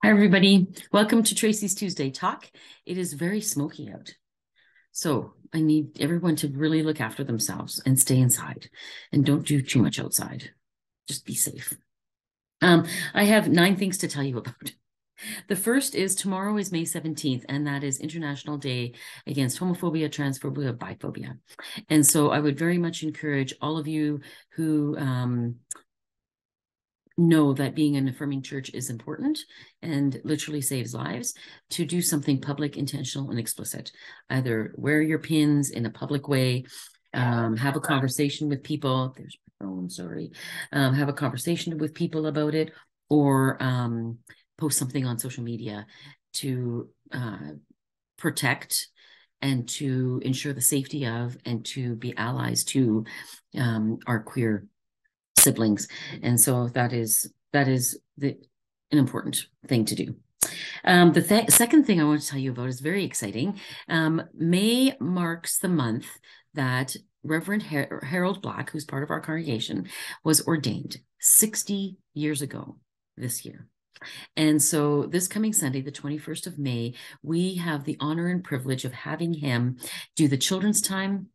Hi, everybody. Welcome to Tracy's Tuesday Talk. It is very smoky out. So I need everyone to really look after themselves and stay inside and don't do too much outside. Just be safe. I have 9 things to tell you about. The first is tomorrow is May 17th, and that is International Day Against Homophobia, Transphobia, Biphobia. And so I would very much encourage all of you who know that being an affirming church is important and literally saves lives, to do something public, intentional, and explicit. Either wear your pins in a public way, have a conversation with people. There's my phone, sorry. Have a conversation with people about it, or post something on social media to protect and to ensure the safety of and to be allies to our queer siblings. And so that is an important thing to do. The second thing I want to tell you about is very exciting. May marks the month that Reverend Harold Black, who's part of our congregation, was ordained 60 years ago this year. And so this coming Sunday, the 21st of May, we have the honor and privilege of having him do the children's time,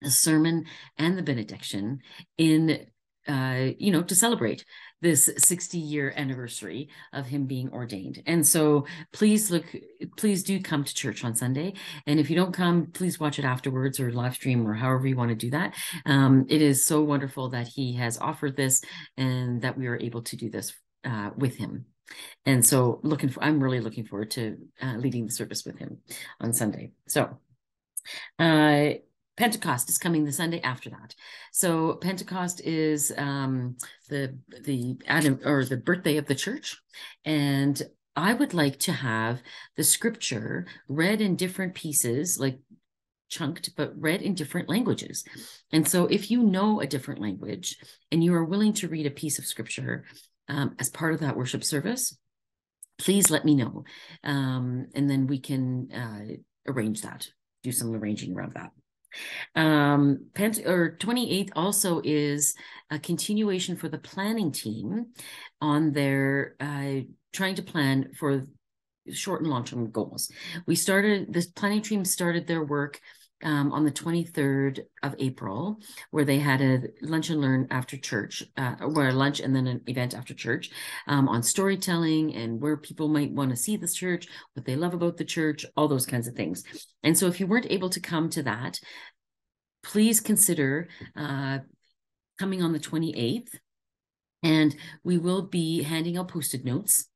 the sermon, and the benediction in to celebrate this 60-year anniversary of him being ordained. And so please do come to church on Sunday. And if you don't come, please watch it afterwards or live stream or however you want to do that. It is so wonderful that he has offered this and that we are able to do this with him. And so I'm really looking forward to leading the service with him on Sunday. So Pentecost is coming the Sunday after that. So Pentecost is the birthday of the church, and I would like to have the scripture read in different pieces, like chunked, but read in different languages. And so if you know a different language and you are willing to read a piece of scripture as part of that worship service, please let me know. And then we can arrange that, do some arranging around that. 28th also is a continuation for the planning team on their trying to plan for short and long-term goals. This planning team started their work on the 23rd of April, where they had a lunch and learn after church, or a lunch and then an event after church on storytelling and where people might want to see the church, what they love about the church, all those kinds of things. And so if you weren't able to come to that, please consider coming on the 28th. And we will be handing out Post-it notes,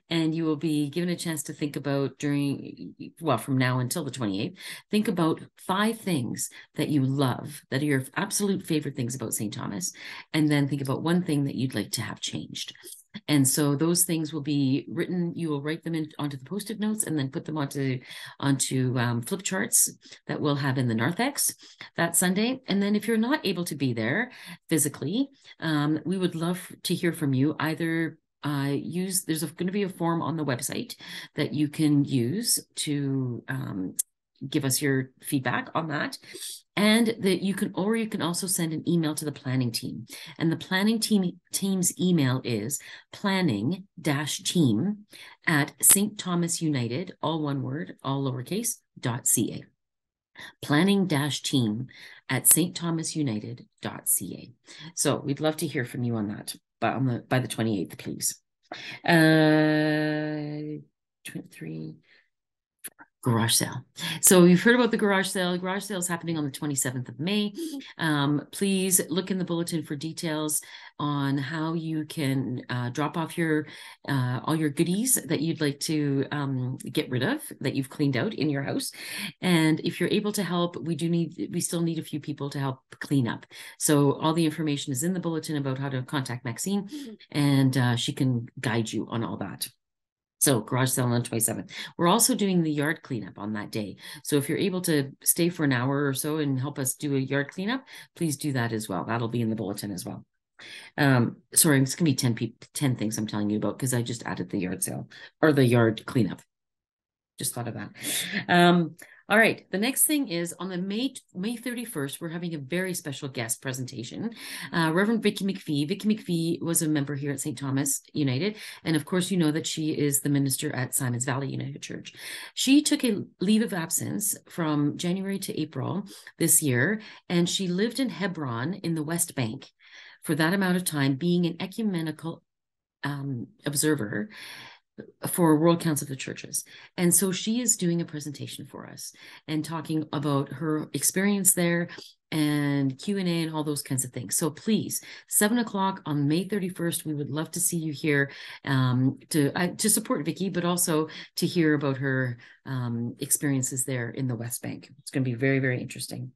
and you will be given a chance to think about from now until the 28th, think about 5 things that you love, that are your absolute favorite things about St. Thomas, and then think about 1 thing that you'd like to have changed. And so those things will be written. You will write them onto the Post-it notes and then put them onto flip charts that we'll have in the narthex that Sunday. And then if you're not able to be there physically, we would love to hear from you. Either there's going to be a form on the website that you can use to give us your feedback on that. And that you can also send an email to the planning team. And the planning team's email is planning-team@St. Thomas United, all one word, all lowercase, .ca. planning-team@St. Thomas United.ca. So we'd love to hear from you on that by the 28th, please. 23. Garage sale. So you've heard about the garage sale. Garage sale is happening on the 27th of May. Please look in the bulletin for details on how you can drop off all your goodies that you'd like to get rid of, that you've cleaned out in your house. And if you're able to help, we still need a few people to help clean up. So all the information is in the bulletin about how to contact Maxine, and she can guide you on all that. So garage sale on the 27th. We're also doing the yard cleanup on that day. So if you're able to stay for an hour or so and help us do a yard cleanup, please do that as well. That'll be in the bulletin as well. Sorry, it's going to be 10 things I'm telling you about because I just added the yard sale or the yard cleanup. Just thought of that. All right. The next thing is on the May 31st, we're having a very special guest presentation. Reverend Vicki McPhee. Vicki McPhee was a member here at St. Thomas United. And of course, you know that she is the minister at Simons Valley United Church. She took a leave of absence from January to April this year, and she lived in Hebron in the West Bank for that amount of time, being an ecumenical observer for World Council of the Churches. And so she is doing a presentation for us and talking about her experience there and Q&A and all those kinds of things. So please, 7 o'clock on May 31st, we would love to see you here to support Vicki, but also to hear about her experiences there in the West Bank. It's going to be very, very interesting.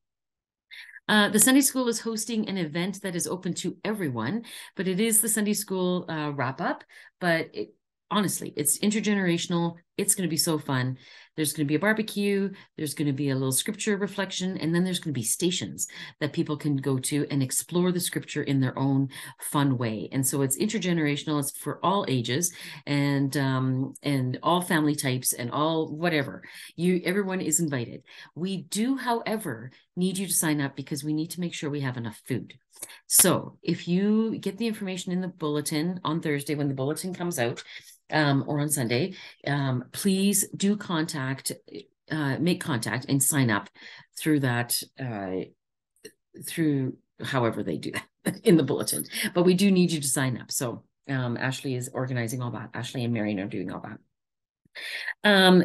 The Sunday School is hosting an event that is open to everyone, but it is the Sunday School wrap-up, but honestly, it's intergenerational. It's going to be so fun. There's going to be a barbecue. There's going to be a little scripture reflection. And then there's going to be stations that people can go to and explore the scripture in their own fun way. And so it's intergenerational. It's for all ages and all family types and all whatever. Everyone is invited. We do, however, need you to sign up because we need to make sure we have enough food. So if you get the information in the bulletin on Thursday when the bulletin comes out, or on Sunday, please do make contact and sign up through that, through however they do that in the bulletin. But we do need you to sign up. So Ashley is organizing all that. Ashley and Marion are doing all that.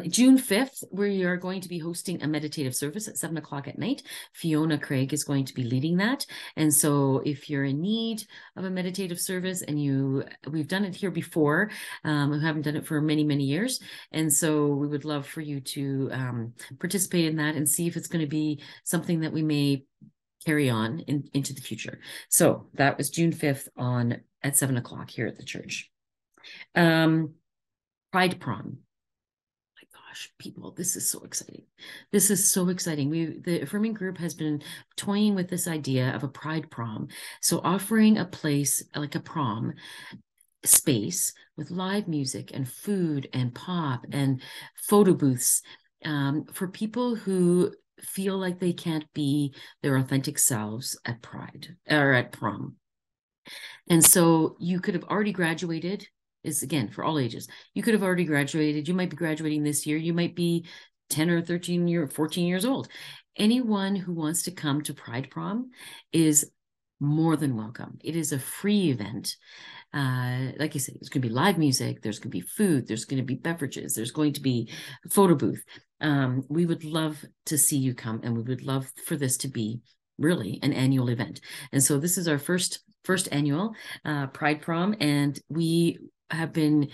June 5th, we are going to be hosting a meditative service at 7 o'clock at night. Fiona Craig is going to be leading that. And so if you're in need of a meditative service and we've done it here before, we haven't done it for many, many years. And so we would love for you to participate in that and see if it's going to be something that we may carry on into the future. So that was June 5th at 7 o'clock here at the church. Pride Prom. People, this is so exciting. This is so exciting. The Affirming Group has been toying with this idea of a Pride Prom. So offering a place like a prom space with live music and food and pop and photo booths for people who feel like they can't be their authentic selves at Pride or at prom. And so you could have already graduated. Is again for all ages. You could have already graduated. You might be graduating this year. You might be 10 or 13 or 14 years old. Anyone who wants to come to Pride Prom is more than welcome. It is a free event. Like I said, there's going to be live music. There's going to be food. There's going to be beverages. There's going to be a photo booth. We would love to see you come, and we would love for this to be really an annual event. And so this is our first annual Pride Prom, and we have been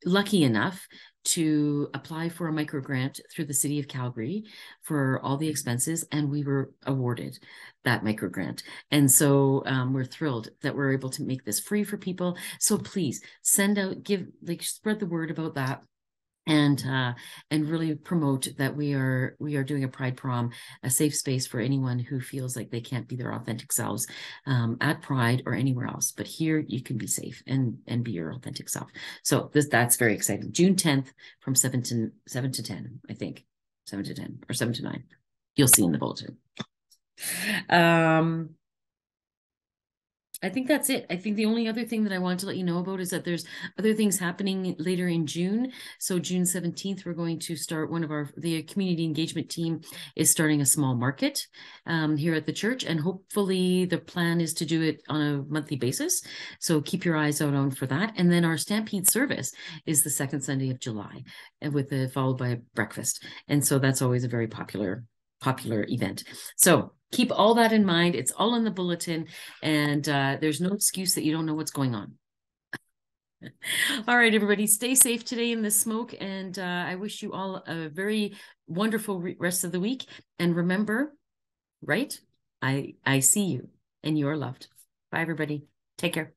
lucky enough to apply for a micro grant through the City of Calgary for all the expenses, and we were awarded that micro grant. And so we're thrilled that we're able to make this free for people. So please spread the word about that. And really promote that we are doing a Pride Prom, a safe space for anyone who feels like they can't be their authentic selves at Pride or anywhere else. But here you can be safe and be your authentic self. So that's very exciting. June 10th from 7 to 10, I think. 7 to 10 or 7 to 9. You'll see in the bulletin. I think that's it. I think the only other thing that I want to let you know about is that there's other things happening later in June. So June 17th, we're going to start the community engagement team is starting a small market here at the church. And hopefully the plan is to do it on a monthly basis. So keep your eyes out on for that. And then our Stampede service is the second Sunday of July and followed by a breakfast. And so that's always a very popular event. So keep all that in mind. It's all in the bulletin, and there's no excuse that you don't know what's going on. All right, everybody, stay safe today in the smoke, and I wish you all a very wonderful rest of the week. And remember, right? I see you, and you're loved. Bye, everybody. Take care.